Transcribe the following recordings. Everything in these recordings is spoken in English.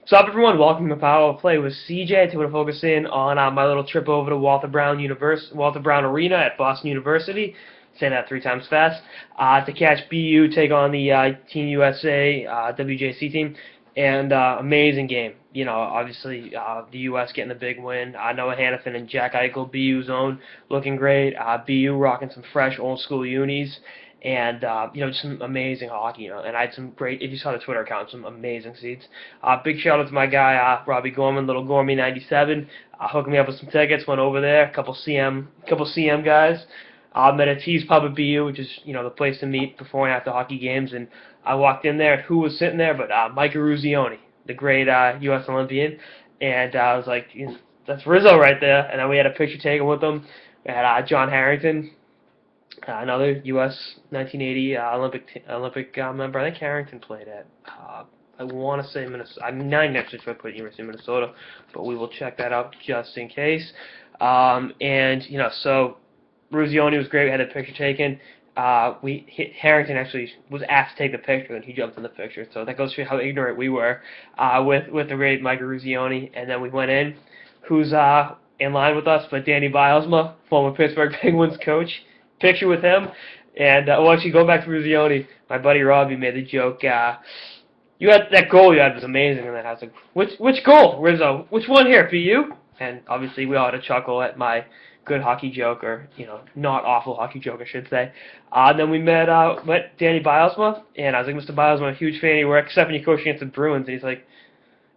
What's up, everyone? Welcome to Power Play with CJ. Today we're focusing on my little trip over to Walter Brown Arena at Boston University. Say that 3 times fast. To catch BU take on the Team USA WJC team, and amazing game. You know, obviously the US getting the big win. Noah Hannafin and Jack Eichel, BU's own, looking great. BU rocking some fresh old school unis. And just some amazing hockey, and I had some great, if you saw the Twitter account, some amazing seats. Big shout out to my guy Robbie Gorman, Little Gormy 97, hooking me up with some tickets. Went over there, couple CM guys. Met at T's Pub at BU, which is the place to meet before and after hockey games. And I walked in there, and who was sitting there but Mike Eruzione, the great U.S. Olympian, and I was like, that's Rizzo right there. And then we had a picture taken with him. We had John Harrington. Another U.S. 1980 Olympic member. I think Harrington played at, I want to say Minnesota. I'm 99% sure I put University of Minnesota, but we will check that out just in case. So Ruzioni was great. We had a picture taken. Harrington actually was asked to take the picture, and he jumped in the picture. So that goes to show how ignorant we were with the great Mike Ruzioni. And then we went in. Who's in line with us? But Danny Bilesma, former Pittsburgh Penguins coach. Picture with him, and actually go back to Ruzioni. My buddy Robbie made the joke. You had that goal you had was amazing, and then I was like, which goal, Rizzo? Which one here, BU? And obviously we all had a chuckle at my good hockey joke, or not awful hockey joke, I should say. Then we met Danny Bilesma, and I was like, Mr. Bilesma, I'm a huge fan of your work, except when you coach against the Bruins, and he's like,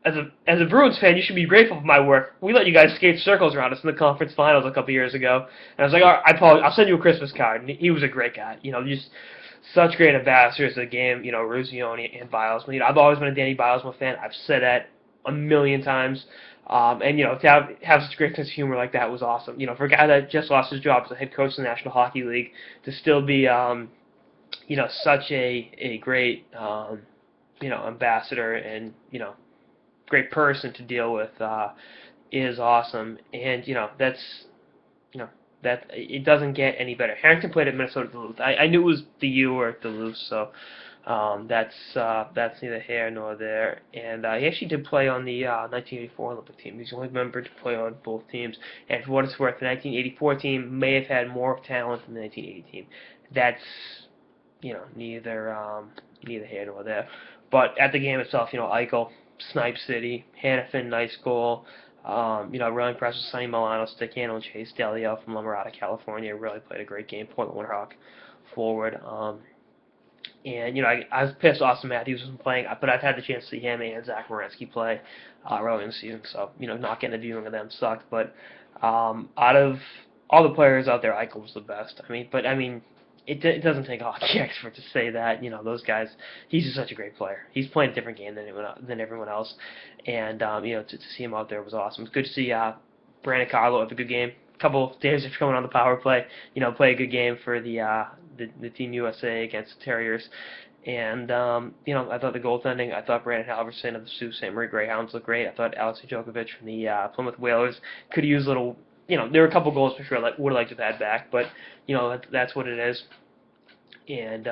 as a Bruins fan, you should be grateful for my work. We let you guys skate circles around us in the conference finals a couple years ago. And I was like, all right, I apologize. I'll send you a Christmas card. And he was a great guy. Just such great ambassadors of the game, Ruzioni and Bilesma. I've always been a Danny Bilesma fan. I've said that a million times. To have such great sense of humor like that was awesome. For a guy that just lost his job as a head coach in the National Hockey League, to still be, such a great, ambassador and, great person to deal with is awesome, and that's that it doesn't get any better. Harrington played at Minnesota Duluth. I knew it was the U or Duluth, so that's neither here nor there. And he actually did play on the 1984 Olympic team. He's the only member to play on both teams. And for what it's worth, the 1984 team may have had more talent than the 1980 team. That's neither here nor there. But at the game itself, Eichel, Snipe City, Hannafin, nice goal. Really impressed with Sonny Milano, stick handle, and Chase Delio from La Mirada, California. Really played a great game. Portland Winterhawk forward. I was pissed Austin Matthews wasn't playing, but I've had the chance to see him and Zach Werenski play early in the season. So, not getting a viewing of them sucked. But out of all the players out there, Eichel was the best. It doesn't take a hockey expert to say that. Those guys. He's just such a great player. He's playing a different game than everyone else, and to see him out there was awesome. It's good to see Brandon Carlo have a good game. A couple of days after coming on the power play, play a good game for the Team USA against the Terriers. And I thought the goaltending. I thought Brandon Halverson of the Sault Ste. Marie Greyhounds looked great. I thought Alex Djokovic from the Plymouth Whalers could use a little. There were a couple goals for sure I would have liked to have had back, but, that's what it is. And,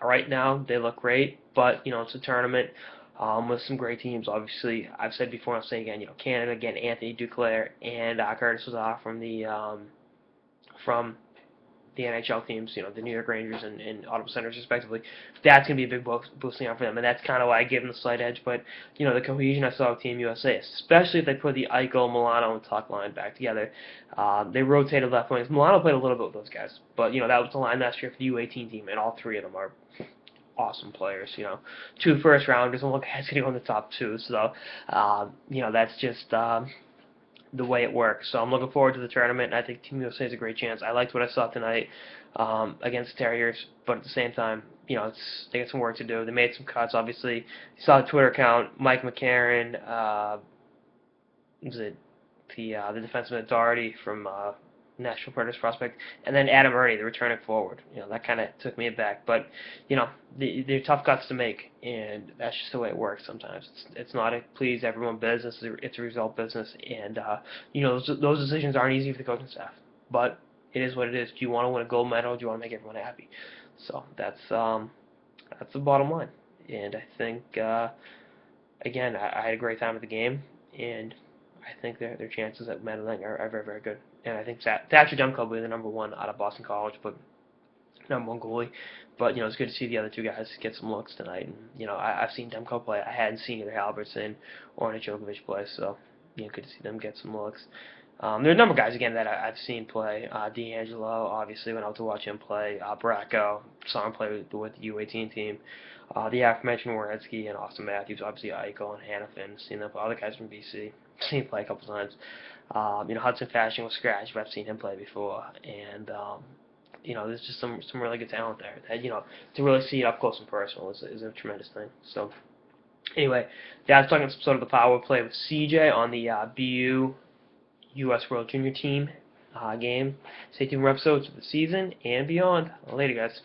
right now they look great, but, it's a tournament with some great teams. Obviously, I've said before, I'll say again, Canada, again, Anthony Duclair and Curtis Lazar from the NHL teams, the New York Rangers and Ottawa Senators respectively. That's going to be a big boosting out for them, and that's kind of why I give them the slight edge. But, the cohesion I saw with Team USA, especially if they put the Eichel, Milano, and Tuch line back together, they rotated left wings. Milano played a little bit with those guys, but, that was the line last year for the U18 team, and all three of them are awesome players, 2 first-rounders, and one guy's going to go in the top 2, so, that's just the way it works. So I'm looking forward to the tournament, and I think Team USA has a great chance. I liked what I saw tonight against the Terriers, but at the same time, they got some work to do. They made some cuts, obviously. You saw the Twitter account, Mike McCarron, the defenseman Doherty from National Predators prospect, and then Adam Ernie, the returning forward. That kind of took me aback, but they're tough cuts to make, and that's just the way it works sometimes. It's not a please everyone business; it's a result business, and those decisions aren't easy for the coaching staff, but it is what it is. Do you want to win a gold medal? Do you want to make everyone happy? So that's the bottom line, and I think again, I had a great time at the game, and I think their chances at medaling are very, very good. And I think Thatcher Demko will be the number one out of Boston College, but number one goalie. But it's good to see the other two guys get some looks tonight. And I've seen Demko play. I hadn't seen either Halverson or Djokovic play, so good to see them get some looks. There are a number of guys again that I've seen play. D'Angelo, obviously, went out to watch him play. Bracco, saw him play with the U18 team. The aforementioned Wierenski and Austin Matthews, obviously Eichel and Hannafin, seen them play. Other guys from BC, seen him play a couple times. Hudson Fashion was scratched, but I've seen him play before. And there's just some really good talent there. That to really see it up close and personal is a tremendous thing. So anyway, that's talking sort of the power play with CJ on the BU U.S. World Junior Team game. Stay tuned for episodes of the season and beyond. Later, guys.